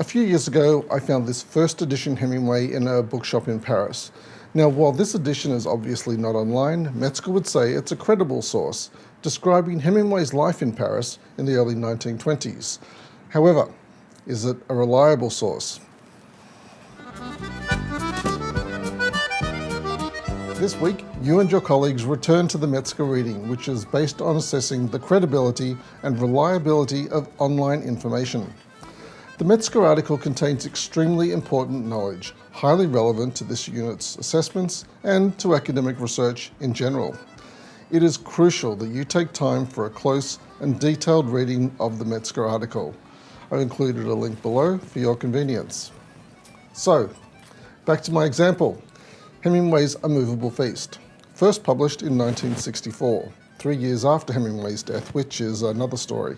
few years ago, I found this first edition Hemingway in a bookshop in Paris. Now, while this edition is obviously not online, Metzger would say it's a credible source, describing Hemingway's life in Paris in the early 1920s. However, is it a reliable source? This week, you and your colleagues return to the Metzger reading, which is based on assessing the credibility and reliability of online information. The Metzger article contains extremely important knowledge, highly relevant to this unit's assessments and to academic research in general. It is crucial that you take time for a close and detailed reading of the Metzger article. I've included a link below for your convenience. So, back to my example. Hemingway's A Movable Feast, first published in 1964, 3 years after Hemingway's death, which is another story.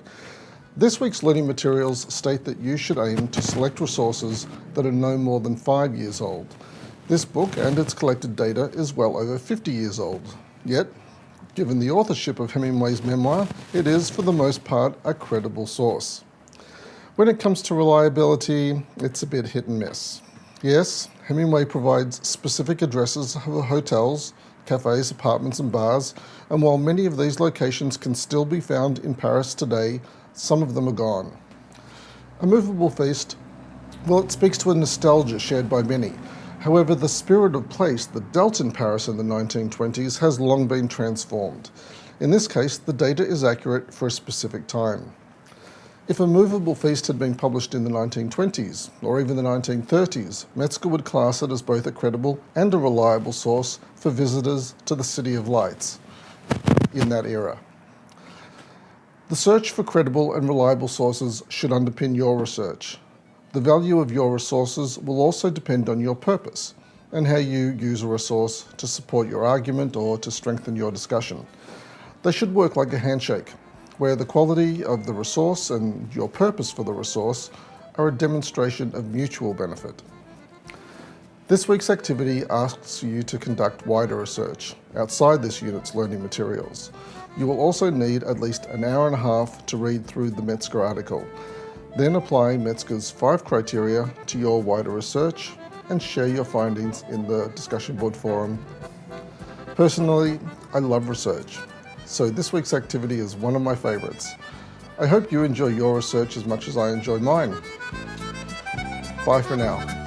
This week's learning materials state that you should aim to select resources that are no more than 5 years old. This book and its collected data is well over 50 years old. Yet, given the authorship of Hemingway's memoir, it is, for the most part, a credible source. When it comes to reliability, it's a bit hit and miss. Yes, Hemingway provides specific addresses of hotels, cafes, apartments and bars, and while many of these locations can still be found in Paris today, some of them are gone. A Movable Feast, well, it speaks to a nostalgia shared by many. However, the spirit of place that dealt in Paris in the 1920s has long been transformed. In this case, the data is accurate for a specific time. If A Movable Feast had been published in the 1920s, or even the 1930s, Metzger would class it as both a credible and a reliable source for visitors to the City of Lights in that era. The search for credible and reliable sources should underpin your research. The value of your resources will also depend on your purpose and how you use a resource to support your argument or to strengthen your discussion. They should work like a handshake, where the quality of the resource and your purpose for the resource are a demonstration of mutual benefit. This week's activity asks you to conduct wider research outside this unit's learning materials. You will also need at least an hour and a half to read through the Metzger article. Then apply Metzger's 5 criteria to your wider research and share your findings in the discussion board forum. Personally, I love research, so this week's activity is one of my favorites. I hope you enjoy your research as much as I enjoy mine. Bye for now.